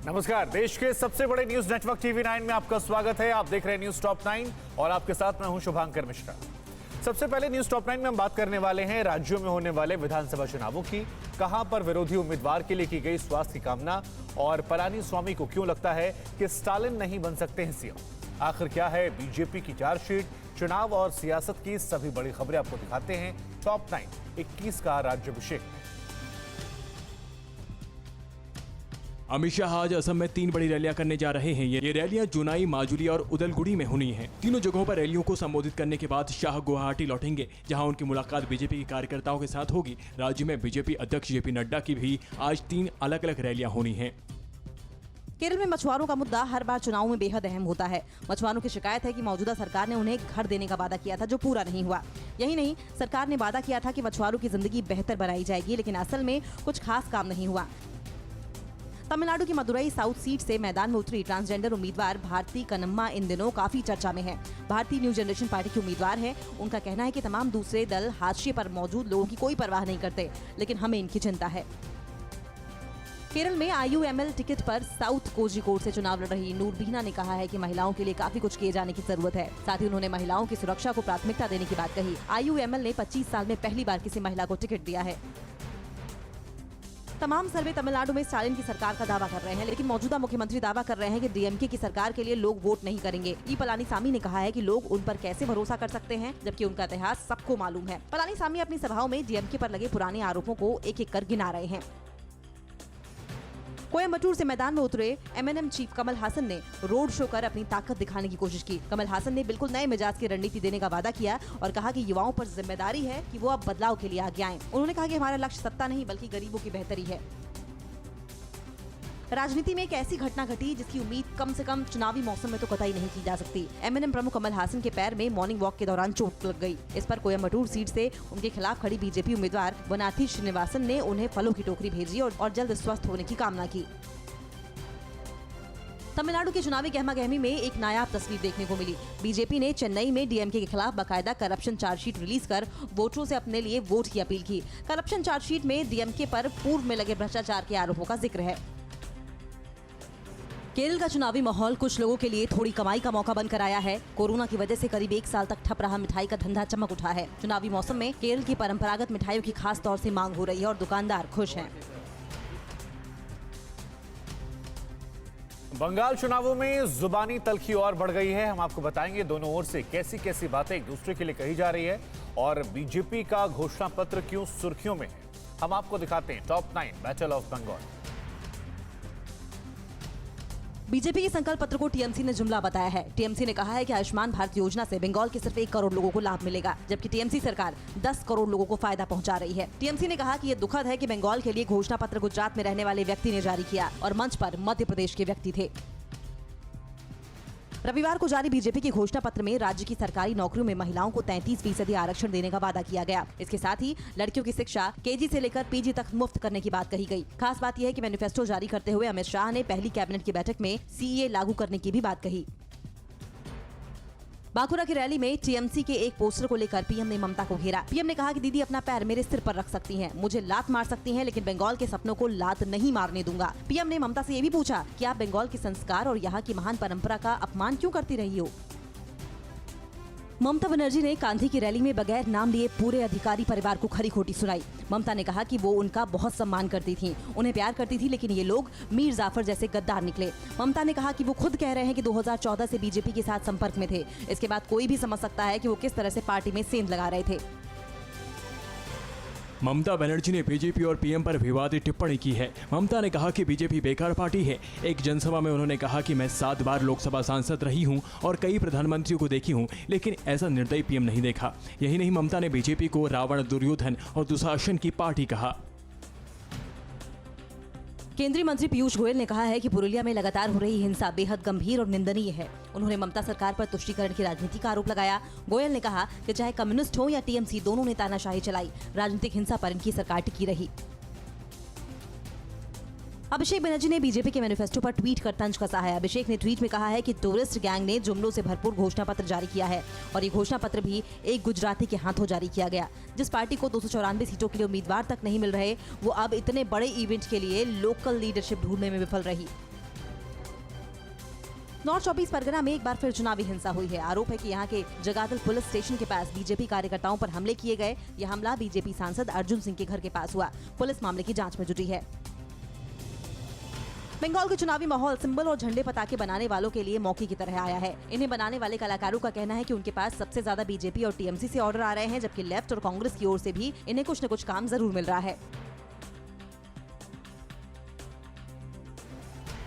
नमस्कार। देश के सबसे बड़े न्यूज नेटवर्क TV9 में आपका स्वागत है। आप देख रहे हैं न्यूज टॉप 9 और आपके साथ मैं हूं शुभांकर मिश्रा। सबसे पहले न्यूज टॉप 9 में हम बात करने वाले हैं राज्यों में होने वाले विधानसभा चुनावों की। कहां पर विरोधी उम्मीदवार के लिए की गई स्वास्थ्य की कामना और पलानीस्वामी को क्यों लगता है कि स्टालिन नहीं बन सकते हैं सीएम। आखिर क्या है बीजेपी की चार्जशीट। चुनाव और सियासत की सभी बड़ी खबरें आपको दिखाते हैं टॉप 9 21 का राज्याभिषेक। अमित शाह आज असम में 3 बड़ी रैलियां करने जा रहे हैं। ये रैलियां जुनाई, माजुली और उदलगुड़ी में होनी है। तीनों जगहों पर रैलियों को संबोधित करने के बाद शाह गुवाहाटी लौटेंगे, जहां उनकी मुलाकात बीजेपी के कार्यकर्ताओं के साथ होगी। राज्य में बीजेपी अध्यक्ष जेपी नड्डा की भी आज 3 अलग अलग रैलियां होनी है। केरल में मछुआरों का मुद्दा हर बार चुनाव में बेहद अहम होता है। मछुआरों की शिकायत है कि मौजूदा सरकार ने उन्हें घर देने का वादा किया था, जो पूरा नहीं हुआ। यही नहीं, सरकार ने वादा किया था कि मछुआरों की जिंदगी बेहतर बनाई जाएगी, लेकिन असल में कुछ खास काम नहीं हुआ। तमिलनाडु की मदुरई साउथ सीट से मैदान में उतरी ट्रांसजेंडर उम्मीदवार भारती कनम्मा इन दिनों काफी चर्चा में है। भारतीय न्यू जनरेशन पार्टी की उम्मीदवार है। उनका कहना है कि तमाम दूसरे दल हाशिए पर मौजूद लोगों की कोई परवाह नहीं करते, लेकिन हमें इनकी चिंता है। केरल में IUML टिकट पर साउथ कोझिकोड से चुनाव लड़ रही नूरबीना ने कहा है कि महिलाओं के लिए काफी कुछ किए जाने की जरूरत है। साथ ही उन्होंने महिलाओं की सुरक्षा को प्राथमिकता देने की बात कही। IUML ने 25 साल में पहली बार किसी महिला को टिकट दिया है। तमाम सर्वे तमिलनाडु में स्टालिन की सरकार का दावा कर रहे हैं, लेकिन मौजूदा मुख्यमंत्री दावा कर रहे हैं कि DMK की सरकार के लिए लोग वोट नहीं करेंगे। ई पलानीसामी ने कहा है कि लोग उन पर कैसे भरोसा कर सकते हैं, जबकि उनका इतिहास सबको मालूम है। पलानीसामी अपनी सभाओं में DMK पर लगे पुराने आरोपों को एक एक कर गिना रहे हैं। कोयम्बटूर से मैदान में उतरे MNM चीफ कमल हासन ने रोड शो कर अपनी ताकत दिखाने की कोशिश की। कमल हासन ने बिल्कुल नए मिजाज की रणनीति देने का वादा किया और कहा कि युवाओं पर जिम्मेदारी है कि वो अब बदलाव के लिए आगे आएं। उन्होंने कहा कि हमारा लक्ष्य सत्ता नहीं बल्कि गरीबों की बेहतरी है। राजनीति में एक ऐसी घटना घटी जिसकी उम्मीद कम से कम चुनावी मौसम में तो कतई नहीं की जा सकती। MNM प्रमुख कमल हासन के पैर में मॉर्निंग वॉक के दौरान चोट लग गई। इस पर कोयम्बटूर सीट से उनके खिलाफ खड़ी बीजेपी उम्मीदवार वनाथी श्रीनिवासन ने उन्हें फलों की टोकरी भेजी और जल्द स्वस्थ होने की कामना की। तमिलनाडु के चुनावी गहमागहमी में एक नायाब तस्वीर देखने को मिली। बीजेपी ने चेन्नई में DMK के खिलाफ बाकायदा करप्शन चार्जशीट रिलीज कर वोटरों से अपने लिए वोट की अपील की। करप्शन चार्जशीट में DMK पर पूर्व में लगे भ्रष्टाचार के आरोपों का जिक्र है। केरल का चुनावी माहौल कुछ लोगों के लिए थोड़ी कमाई का मौका बनकर आया है। कोरोना की वजह से करीब 1 साल तक ठप रहा मिठाई का धंधा चमक उठा है। चुनावी मौसम में केरल की परंपरागत मिठाइयों की खास तौर से मांग हो रही है और दुकानदार खुश हैं। बंगाल चुनावों में जुबानी तल्खी और बढ़ गई है। हम आपको बताएंगे दोनों ओर से कैसी कैसी बातें एक दूसरे के लिए कही जा रही है और बीजेपी का घोषणा पत्र क्यों सुर्खियों में है, हम आपको दिखाते हैं top 9 battle of Bengal. BJP के संकल्प पत्र को TMC ने जुमला बताया है। TMC ने कहा है कि आयुष्मान भारत योजना से बंगाल के सिर्फ 1 करोड़ लोगों को लाभ मिलेगा, जबकि TMC सरकार 10 करोड़ लोगों को फायदा पहुंचा रही है। TMC ने कहा कि ये दुखद है कि बंगाल के लिए घोषणा पत्र गुजरात में रहने वाले व्यक्ति ने जारी किया और मंच पर मध्य प्रदेश के व्यक्ति थे। रविवार को जारी बीजेपी के घोषणा पत्र में राज्य की सरकारी नौकरियों में महिलाओं को 33% आरक्षण देने का वादा किया गया। इसके साथ ही लड़कियों की शिक्षा KG से लेकर PG तक मुफ्त करने की बात कही गई। खास बात यह है कि मैनिफेस्टो जारी करते हुए अमित शाह ने पहली कैबिनेट की बैठक में CEA लागू करने की भी बात कही। बांकुरा की रैली में TMC के एक पोस्टर को लेकर PM ने ममता को घेरा। PM ने कहा कि दीदी अपना पैर मेरे सिर पर रख सकती हैं, मुझे लात मार सकती हैं, लेकिन बंगाल के सपनों को लात नहीं मारने दूंगा। PM ने ममता से ये भी पूछा कि आप बंगाल के संस्कार और यहाँ की महान परंपरा का अपमान क्यों करती रही हो। ममता बनर्जी ने गांधी की रैली में बगैर नाम लिए पूरे अधिकारी परिवार को खरी खोटी सुनाई। ममता ने कहा कि वो उनका बहुत सम्मान करती थीं, उन्हें प्यार करती थी, लेकिन ये लोग मीर जाफर जैसे गद्दार निकले। ममता ने कहा कि वो खुद कह रहे हैं कि 2014 से बीजेपी के साथ संपर्क में थे। इसके बाद कोई भी समझ सकता है कि वो किस तरह से पार्टी में सेंध लगा रहे थे। ममता बनर्जी ने बीजेपी और PM पर विवादित टिप्पणी की है। ममता ने कहा कि बीजेपी बेकार पार्टी है। एक जनसभा में उन्होंने कहा कि मैं 7 बार लोकसभा सांसद रही हूं और कई प्रधानमंत्रियों को देखी हूं, लेकिन ऐसा निर्दयी PM नहीं देखा। यही नहीं, ममता ने बीजेपी को रावण, दुर्योधन और दुशासन की पार्टी कहा। केंद्रीय मंत्री पीयूष गोयल ने कहा है कि पुरुलिया में लगातार हो रही हिंसा बेहद गंभीर और निंदनीय है। उन्होंने ममता सरकार पर तुष्टीकरण की राजनीति का आरोप लगाया। गोयल ने कहा कि चाहे कम्युनिस्ट हो या TMC, दोनों ने तानाशाही चलाई, राजनीतिक हिंसा पर इनकी सरकार टिकी रही। अभिषेक बनर्जी ने बीजेपी के मैनिफेस्टो पर ट्वीट कर तंज कसा है। अभिषेक ने ट्वीट में कहा है कि टूरिस्ट गैंग ने जुमलों से भरपूर घोषणा पत्र जारी किया है और ये घोषणा पत्र भी एक गुजराती के हाथों जारी किया गया। जिस पार्टी को 294 सीटों के लिए उम्मीदवार तक नहीं मिल रहे, वो अब इतने बड़े इवेंट के लिए लोकल लीडरशिप ढूंढने में विफल रही। नॉर्थ 24 परगना में एक बार फिर चुनावी हिंसा हुई है। आरोप है कि यहाँ के जगातल पुलिस स्टेशन के पास बीजेपी कार्यकर्ताओं पर हमले किए गए। यह हमला बीजेपी सांसद अर्जुन सिंह के घर के पास हुआ। पुलिस मामले की जांच में जुटी है। बंगाल के चुनावी माहौल सिंबल और झंडे पताके बनाने वालों के लिए मौके की तरह आया है। इन्हें बनाने वाले कलाकारों का कहना है कि उनके पास सबसे ज्यादा बीजेपी और टीएमसी से ऑर्डर आ रहे हैं, जबकि लेफ्ट और कांग्रेस की ओर से भी इन्हें कुछ न कुछ काम जरूर मिल रहा है।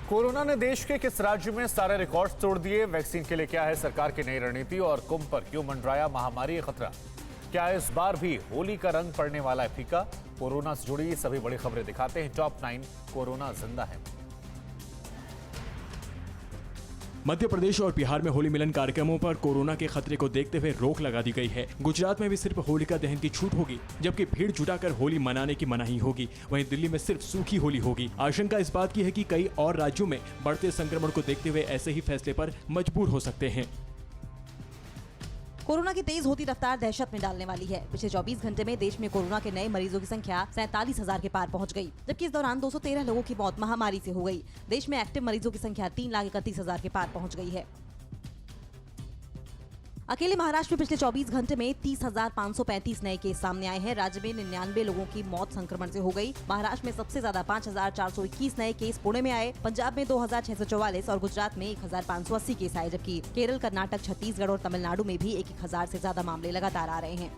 कोरोना ने देश के किस राज्य में सारे रिकॉर्ड्स तोड़ दिए? वैक्सीन के लिए क्या है सरकार की नई रणनीति और कुंभ पर क्यों मंडराया महामारी का खतरा? क्या इस बार भी होली का रंग पड़ने वाला है फीका? कोरोना से जुड़ी सभी बड़ी खबरें दिखाते हैं टॉप 9 कोरोना जिंदा है। मध्य प्रदेश और बिहार में होली मिलन कार्यक्रमों पर कोरोना के खतरे को देखते हुए रोक लगा दी गई है। गुजरात में भी सिर्फ होलिका दहन की छूट होगी, जबकि भीड़ जुटाकर होली मनाने की मनाही होगी। वहीं दिल्ली में सिर्फ सूखी होली होगी। आशंका इस बात की है कि कई और राज्यों में बढ़ते संक्रमण को देखते हुए ऐसे ही फैसले पर मजबूर हो सकते हैं। कोरोना की तेज होती रफ्तार दहशत में डालने वाली है। पिछले 24 घंटे में देश में कोरोना के नए मरीजों की संख्या 47,000 के पार पहुंच गई, जबकि इस दौरान 213 लोगों की मौत महामारी से हो गई। देश में एक्टिव मरीजों की संख्या 3,31,000 के पार पहुंच गई है। अकेले महाराष्ट्र में पिछले 24 घंटे में 30,535 नए केस सामने आए हैं। राज्य में 99 लोगों की मौत संक्रमण से हो गई। महाराष्ट्र में सबसे ज्यादा 5,421 नए केस पुणे में आए। पंजाब में 2,644 और गुजरात में 1,580 केस आए, जबकि केरल, कर्नाटक, छत्तीसगढ़ और तमिलनाडु में भी 1,000 से ज्यादा मामले लगातार आ रहे हैं।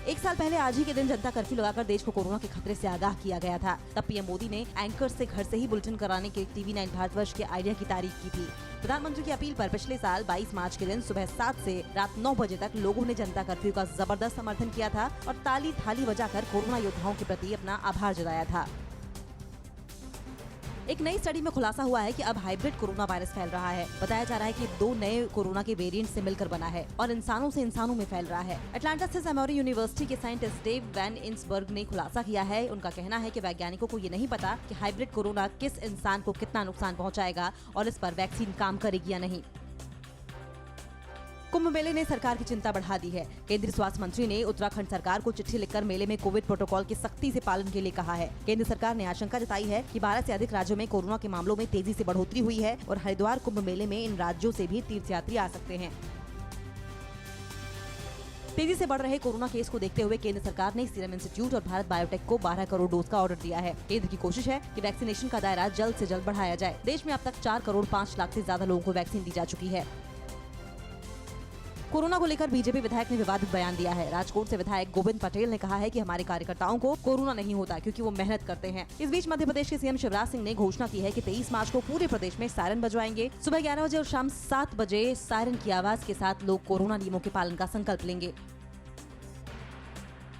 एक साल पहले आज ही के दिन जनता कर्फ्यू लगाकर देश को कोरोना के खतरे से आगाह किया गया था। तब पीएम मोदी ने एंकर से घर से ही बुलेटिन कराने के TV9 भारतवर्ष के आइडिया की तारीफ की थी। प्रधानमंत्री की अपील पर पिछले साल 22 मार्च के दिन सुबह 7 से रात 9 बजे तक लोगों ने जनता कर्फ्यू का जबरदस्त समर्थन किया था और ताली थाली बजाकर कोरोना योद्धाओं के प्रति अपना आभार जताया था। एक नई स्टडी में खुलासा हुआ है कि अब हाइब्रिड कोरोना वायरस फैल रहा है। बताया जा रहा है कि 2 नए कोरोना के वेरिएंट से मिलकर बना है और इंसानों से इंसानों में फैल रहा है। अटलांटा स्थित एमोरी यूनिवर्सिटी के साइंटिस्ट डेव वैन इंसबर्ग ने खुलासा किया है। उनका कहना है कि वैज्ञानिकों को ये नहीं पता कि हाइब्रिड कोरोना किस इंसान को कितना नुकसान पहुंचाएगा और इस पर वैक्सीन काम करेगी या नहीं। कुंभ मेले ने सरकार की चिंता बढ़ा दी है। केंद्रीय स्वास्थ्य मंत्री ने उत्तराखंड सरकार को चिट्ठी लिखकर मेले में कोविड प्रोटोकॉल की सख्ती से पालन के लिए कहा है। केंद्र सरकार ने आशंका जताई है कि 12 से अधिक राज्यों में कोरोना के मामलों में तेजी से बढ़ोतरी हुई है और हरिद्वार कुंभ मेले में इन राज्यों से भी तीर्थयात्री आ सकते हैं। तेजी से बढ़ रहे कोरोना केस को देखते हुए केंद्र सरकार ने सीरम इंस्टीट्यूट और भारत बायोटेक को 12 करोड़ डोज का ऑर्डर दिया है। केंद्र की कोशिश है कि वैक्सीनेशन का दायरा जल्द से जल्द बढ़ाया जाए। देश में अब तक 4 करोड़ 5 लाख से ज्यादा लोगों को वैक्सीन दी जा चुकी है। कोरोना को लेकर बीजेपी विधायक ने विवादित बयान दिया है। राजकोट से विधायक गोविंद पटेल ने कहा है कि हमारे कार्यकर्ताओं को कोरोना नहीं होता क्योंकि वो मेहनत करते हैं। इस बीच मध्य प्रदेश के सीएम शिवराज सिंह ने घोषणा की है कि 23 मार्च को पूरे प्रदेश में सायरन बजवाएंगे। सुबह 11 बजे और शाम 7 बजे सायरन की आवाज के साथ लोग कोरोना नियमों के पालन का संकल्प लेंगे।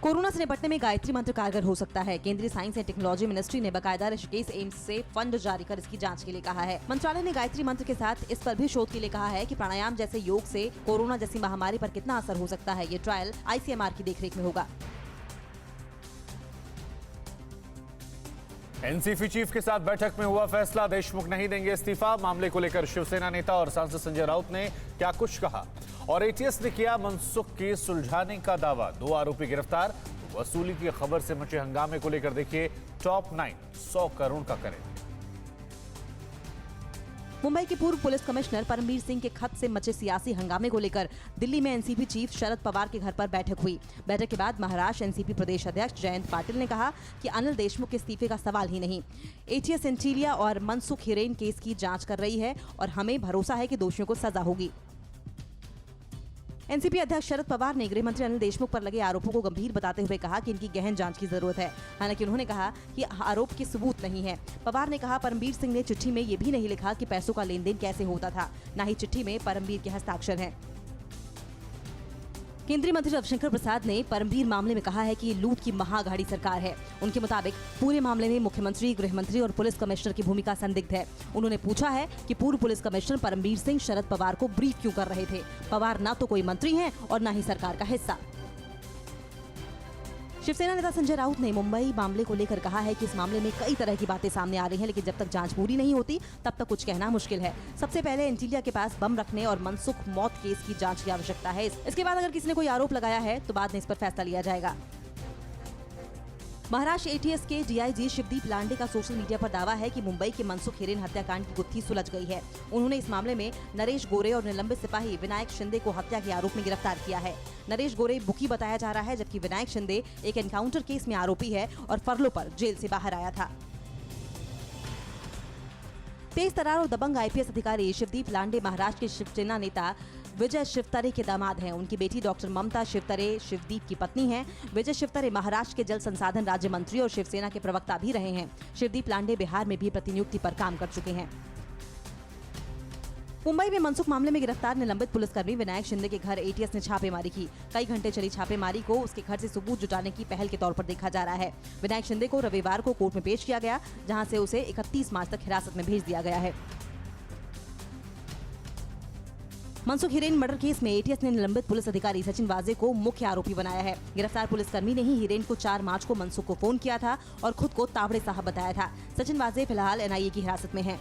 कोरोना से निपटने में गायत्री मंत्र कारगर हो सकता है। केंद्रीय साइंस एंड टेक्नोलॉजी मिनिस्ट्री ने बकायदा ऋषिकेश एम्स से फंड जारी कर इसकी जांच के लिए कहा है। मंत्रालय ने गायत्री मंत्र के साथ इस पर भी शोध के लिए कहा है कि प्राणायाम जैसे योग से कोरोना जैसी महामारी पर कितना असर हो सकता है। ये ट्रायल ICMR की देखरेख में होगा। एनसीपी चीफ के साथ बैठक में हुआ फैसला, देशमुख नहीं देंगे इस्तीफा। मामले को लेकर शिवसेना नेता और सांसद संजय राउत ने क्या कुछ कहा और ATS ने किया मनसुख केस सुलझाने का दावा। 2 आरोपी गिरफ्तार। वसूली की खबर से मचे हंगामे को लेकर देखिए टॉप 9 100 करोड़ का करें। मुंबई के पूर्व पुलिस कमिश्नर परमबीर सिंह के खत से मचे सियासी हंगामे को लेकर दिल्ली में एनसीपी चीफ शरद पवार के घर पर बैठक हुई। बैठक के बाद महाराष्ट्र एनसीपी प्रदेश अध्यक्ष जयंत पाटिल ने कहा कि अनिल देशमुख के इस्तीफे का सवाल ही नहीं। ATS एंटीलिया और मनसुख हिरेन केस की जांच कर रही है और हमें भरोसा है कि दोषियों को सजा होगी। एनसीपी अध्यक्ष शरद पवार ने गृह मंत्री अनिल देशमुख पर लगे आरोपों को गंभीर बताते हुए कहा कि इनकी गहन जांच की जरूरत है। हालांकि उन्होंने कहा कि आरोप के सबूत नहीं है। पवार ने कहा परमबीर सिंह ने चिट्ठी में ये भी नहीं लिखा कि पैसों का लेन देन कैसे होता था, न ही चिट्ठी में परमबीर के हस्ताक्षर हैं। केंद्रीय मंत्री रविशंकर प्रसाद ने परमबीर मामले में कहा है कि ये लूट की महागाड़ी सरकार है। उनके मुताबिक पूरे मामले में मुख्यमंत्री, गृह मंत्री और पुलिस कमिश्नर की भूमिका संदिग्ध है। उन्होंने पूछा है कि पूर्व पुलिस कमिश्नर परमबीर सिंह शरद पवार को ब्रीफ क्यों कर रहे थे। पवार ना तो कोई मंत्री हैं और ना ही सरकार का हिस्सा। शिवसेना नेता संजय राउत ने मुंबई मामले को लेकर कहा है कि इस मामले में कई तरह की बातें सामने आ रही हैं, लेकिन जब तक जांच पूरी नहीं होती तब तक कुछ कहना मुश्किल है। सबसे पहले एंटीलिया के पास बम रखने और मनसुख मौत केस की जांच की आवश्यकता है। इसके बाद अगर किसी ने कोई आरोप लगाया है तो बाद में इस पर फैसला लिया जाएगा। महाराष्ट्र एटीएस के डीआईजी शिवदीप लांडे का सोशल मीडिया पर दावा है कि मुंबई के मनसुख हिरेन हत्याकांड की गुत्थी सुलझ गई है। उन्होंने इस मामले में नरेश गोरे और निलंबित सिपाही विनायक शिंदे को हत्या के आरोप में गिरफ्तार किया है। नरेश गोरे बुकी बताया जा रहा है, जबकि विनायक शिंदे एक एनकाउंटर केस में आरोपी है और फरलो पर जेल से बाहर आया था। तेज तर्रार और दबंग आईपीएस अधिकारी शिवदीप लांडे महाराष्ट्र के शिवसेना नेता विजय शिवतरे के दामाद हैं। उनकी बेटी डॉक्टर ममता शिवतरे शिवदीप की पत्नी हैं। विजय शिवतरे महाराष्ट्र के जल संसाधन राज्य मंत्री और शिवसेना के प्रवक्ता भी रहे हैं। शिवदीप लांडे बिहार में भी प्रतिनियुक्ति पर काम कर चुके हैं। मुंबई में मनसुख मामले में गिरफ्तार निलंबित पुलिसकर्मी विनायक शिंदे के घर एटीएस ने छापेमारी की। कई घंटे चली छापेमारी को उसके घर से सबूत जुटाने की पहल के तौर पर देखा जा रहा है। विनायक शिंदे को रविवार को कोर्ट में पेश किया गया, जहां से उसे 31 मार्च तक हिरासत में भेज दिया गया है। मनसुख हिरेन मर्डर केस में एटीएस ने निलंबित पुलिस अधिकारी सचिन वाजे को मुख्य आरोपी बनाया है। गिरफ्तार पुलिसकर्मी ने ही हिरेन को 4 मार्च को मनसुख को फोन किया था और खुद को तावड़े साहब बताया था। सचिन वाजे फिलहाल एनआईए की हिरासत में हैं।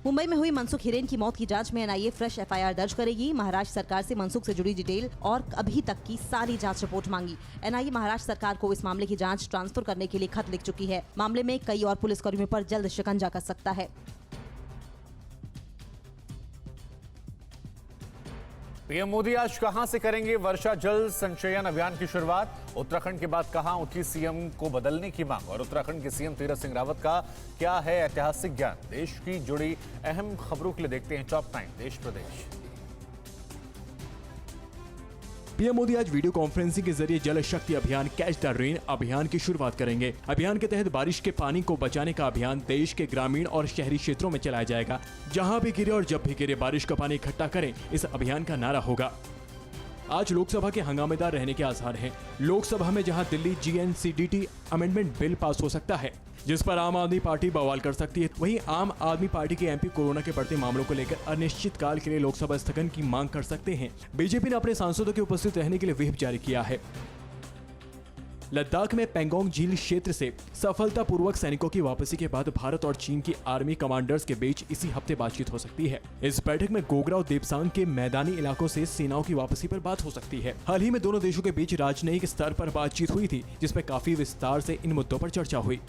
मुंबई में हुई मनसुख हिरेन की मौत की जांच में एनआईए फ्रेश एफआईआर दर्ज करेगी। महाराष्ट्र सरकार से मनसुख से जुड़ी डिटेल और अभी तक की सारी जांच रिपोर्ट मांगी। एनआईए महाराष्ट्र सरकार को इस मामले की जांच ट्रांसफर करने के लिए खत लिख चुकी है। मामले में कई और पुलिसकर्मियों पर जल्द शिकंजा कस सकता है। पीएम मोदी आज कहां से करेंगे वर्षा जल संचयन अभियान की शुरुआत? उत्तराखंड के बाद कहां उठी सीएम को बदलने की मांग और उत्तराखंड के सीएम तीरथ सिंह रावत का क्या है ऐतिहासिक ज्ञान? देश की जुड़ी अहम खबरों के लिए देखते हैं टॉप 9 देश प्रदेश। पीएम मोदी आज वीडियो कॉन्फ्रेंसिंग के जरिए जल शक्ति अभियान कैच द रेन अभियान की शुरुआत करेंगे। अभियान के तहत बारिश के पानी को बचाने का अभियान देश के ग्रामीण और शहरी क्षेत्रों में चलाया जाएगा। जहां भी गिरे और जब भी गिरे बारिश का पानी इकट्ठा करें, इस अभियान का नारा होगा। आज लोकसभा के हंगामेदार रहने के आसार हैं। लोकसभा में जहां दिल्ली जीएनसीडीटी अमेंडमेंट बिल पास हो सकता है, जिस पर आम आदमी पार्टी बवाल कर सकती है, वहीं आम आदमी पार्टी के एमपी कोरोना के बढ़ते मामलों को लेकर अनिश्चित काल के लिए लोकसभा स्थगन की मांग कर सकते हैं। बीजेपी ने अपने सांसदों के उपस्थित रहने के लिए व्हिप जारी किया है। लद्दाख में पेंगोंग झील क्षेत्र से सफलतापूर्वक सैनिकों की वापसी के बाद भारत और चीन की आर्मी कमांडर्स के बीच इसी हफ्ते बातचीत हो सकती है। इस बैठक में गोगरा और देपसांग के मैदानी इलाकों से सेनाओं की वापसी पर बात हो सकती है। हाल ही में दोनों देशों के बीच राजनयिक स्तर पर बातचीत हुई थी, जिसमें काफी विस्तार से इन मुद्दों पर चर्चा हुई।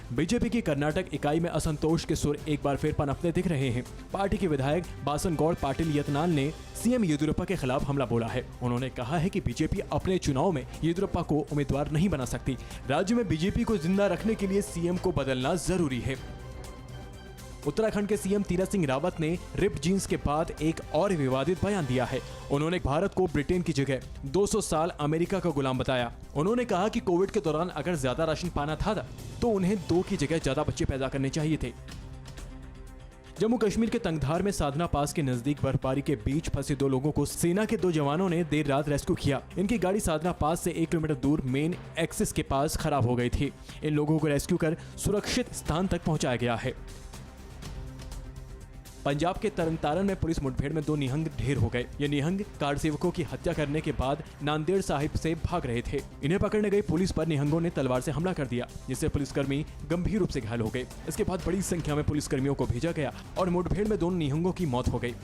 बीजेपी की कर्नाटक इकाई में असंतोष के सुर एक बार फिर पनपते दिख रहे हैं। पार्टी के विधायक बासनगौड़ पाटिल यत्नाल ने सीएम येदियुरप्पा के खिलाफ हमला बोला है। उन्होंने कहा है कि बीजेपी अपने चुनाव में येदियुरप्पा को उम्मीदवार नहीं बना सकती। राज्य में बीजेपी को जिंदा रखने के लिए सीएम को बदलना जरूरी है। उत्तराखंड के सीएम तीरथ सिंह रावत ने रिप जींस के बाद एक और विवादित बयान दिया है। उन्होंने भारत को ब्रिटेन की जगह 200 साल अमेरिका का गुलाम बताया। उन्होंने कहा कि कोविड के दौरान अगर ज्यादा राशन पाना था तो उन्हें 2 की जगह ज्यादा बच्चे पैदा करने चाहिए थे। जम्मू कश्मीर के तंगधार में साधना पास के नजदीक बर्फबारी के बीच फंसे 2 लोगों को सेना के 2 जवानों ने देर रात रेस्क्यू किया। इनकी गाड़ी साधना पास से 1 किलोमीटर दूर मेन एक्सिस के पास खराब हो गई थी। इन लोगों को रेस्क्यू कर सुरक्षित स्थान तक पहुंचाया गया है। पंजाब के तरनतारन में पुलिस मुठभेड़ में 2 निहंग ढेर हो गए। ये निहंग कार सेवकों की हत्या करने के बाद नांदेड़ साहिब से भाग रहे थे। इन्हें पकड़ने गई पुलिस पर निहंगों ने तलवार से हमला कर दिया, जिससे पुलिसकर्मी गंभीर रूप से घायल हो गए। इसके बाद बड़ी संख्या में पुलिसकर्मियों को भेजा गया और मुठभेड़ में 2 निहंगों की मौत हो गई।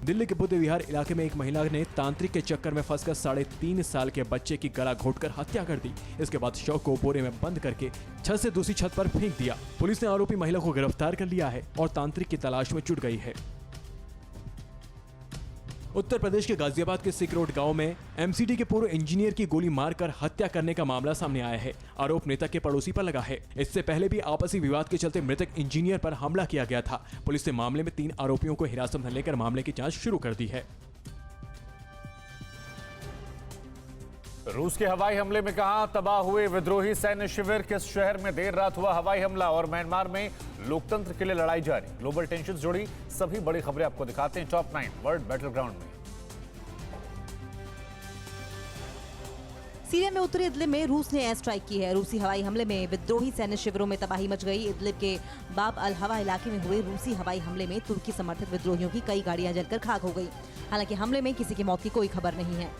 दिल्ली के बुद्ध विहार इलाके में एक महिला ने तांत्रिक के चक्कर में फंसकर 3.5 साल के बच्चे की गला घोंटकर हत्या कर दी। इसके बाद शव को बोरे में बंद करके छत से दूसरी छत पर फेंक दिया। पुलिस ने आरोपी महिला को गिरफ्तार कर लिया है और तांत्रिक की तलाश में जुट गई है। उत्तर प्रदेश के गाजियाबाद के सिकरोड गांव में एमसीडी के पूर्व इंजीनियर की गोली मारकर हत्या करने का मामला सामने आया है। आरोप मृतक के पड़ोसी पर लगा है। इससे पहले भी आपसी विवाद के चलते मृतक इंजीनियर पर हमला किया गया था। पुलिस ने मामले में 3 आरोपियों को हिरासत में लेकर मामले की जांच शुरू कर दी है। रूस के हवाई हमले में कहां तबाह हुए विद्रोही सैन्य शिविर? किस शहर में देर रात हुआ हवाई हमला? और म्यांमार में लोकतंत्र के लिए लड़ाई जारी। ग्लोबल टेंशन जुड़ी सभी बड़ी खबरें आपको दिखाते हैं टॉप 9 वर्ल्ड बैटलग्राउंड में। सीरिया में उत्तरी इदलिब में रूस ने एयर स्ट्राइक की है। रूसी हवाई हमले में विद्रोही सैन्य शिविरों में तबाही मच गई। इदलिब के बाब अल हवा इलाके में हुए रूसी हवाई हमले में तुर्की समर्थित विद्रोहियों की कई गाड़ियां जलकर खाक हो गई। हालांकि हमले में किसी की मौत की कोई खबर नहीं है।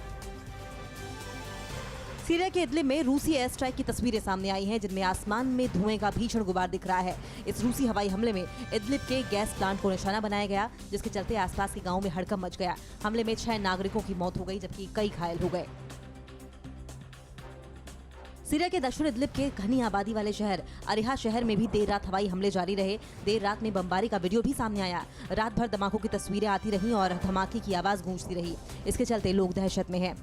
सीरिया के इदलिब में रूसी एयर स्ट्राइक की तस्वीरें सामने आई हैं, जिनमें आसमान में धुएं का भीषण गुबार दिख रहा है। इस रूसी हवाई हमले में इदलिब के गैस प्लांट को निशाना बनाया गया, जिसके चलते आसपास के गांव में हड़कंप मच गया। हमले में 6 नागरिकों की मौत हो गई, जबकि कई घायल हो गए। सीरिया के दक्षिण इदलिब के घनी आबादी वाले शहर अरिहा शहर में भी देर रात हवाई हमले जारी रहे। देर रात में बमबारी का वीडियो भी सामने आया। रात भर धमाकों की तस्वीरें आती रहीं और धमाके की आवाज गूंजती रही। इसके चलते लोग दहशत में हैं।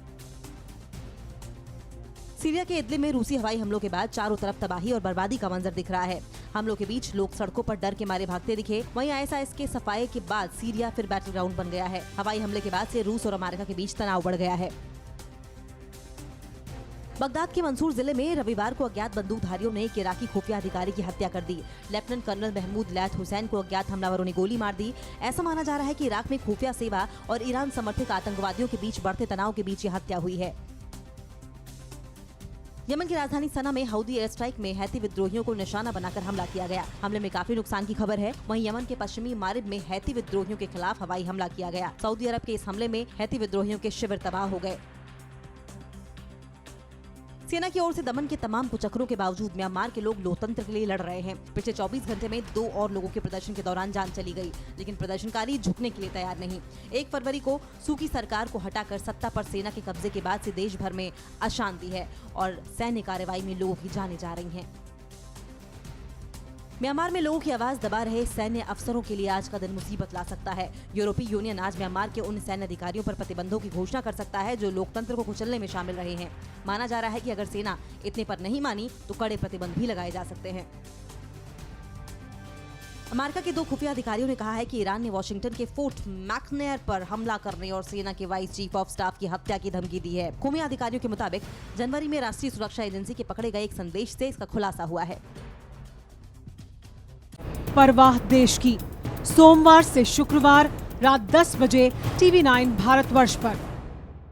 सीरिया के इदलिब में रूसी हवाई हमलों के बाद चारों तरफ तबाही और बर्बादी का मंजर दिख रहा है। हमलों के बीच लोग सड़कों पर डर के मारे भागते दिखे। वहीं आईएसआईएस के सफाये के बाद सीरिया फिर बैटल ग्राउंड बन गया है। हवाई हमले के बाद से रूस और अमेरिका के बीच तनाव बढ़ गया है। बगदाद के मंसूर जिले में रविवार को अज्ञात बंदूकधारियों ने एक इराकी खुफिया अधिकारी की हत्या कर दी। लेफ्टिनेंट कर्नल महमूद लैथ हुसैन को अज्ञात हमलावरों ने गोली मार दी। ऐसा माना जा रहा है कि इराक में खुफिया सेवा और ईरान समर्थित आतंकवादियों के बीच बढ़ते तनाव के बीच यह हत्या हुई है। यमन की राजधानी सना में हौदी एयर स्ट्राइक में हैती विद्रोहियों को निशाना बनाकर हमला किया गया। हमले में काफी नुकसान की खबर है। वहीं यमन के पश्चिमी मारिब में हैती विद्रोहियों के खिलाफ हवाई हमला किया गया। सऊदी अरब के इस हमले में हैती विद्रोहियों के शिविर तबाह हो गए। सेना की ओर से दमन के तमाम कुचक्रों के बावजूद म्यांमार के लोग लोकतंत्र के लिए लड़ रहे हैं। पिछले 24 घंटे में 2 और लोगों के प्रदर्शन के दौरान जान चली गई, लेकिन प्रदर्शनकारी झुकने के लिए तैयार नहीं। 1 फरवरी को सूकी सरकार को हटाकर सत्ता पर सेना के कब्जे के बाद से देश भर में अशांति है और सैन्य कार्रवाई में लोगों की जानें जा रही हैं। म्यांमार में लोगों की आवाज दबा रहे सैन्य अफसरों के लिए आज का दिन मुसीबत ला सकता है। यूरोपीय यूनियन आज म्यांमार के उन सैन्य अधिकारियों पर प्रतिबंधों की घोषणा कर सकता है जो लोकतंत्र को कुचलने में शामिल रहे हैं। माना जा रहा है कि अगर सेना इतने पर नहीं मानी तो कड़े प्रतिबंध भी लगाए जा सकते हैं। अमेरिका के 2 खुफिया अधिकारियों ने कहा है कि ईरान ने वॉशिंगटन के फोर्ट मैकनेयर पर हमला करने और सेना के वाइस चीफ ऑफ स्टाफ की हत्या की धमकी दी है। खुफिया अधिकारियों के मुताबिक जनवरी में राष्ट्रीय सुरक्षा एजेंसी के पकड़े गए एक संदेश से इसका खुलासा हुआ है। परवाह देश की, सोमवार से शुक्रवार रात 10 बजे TV9 भारतवर्ष पर।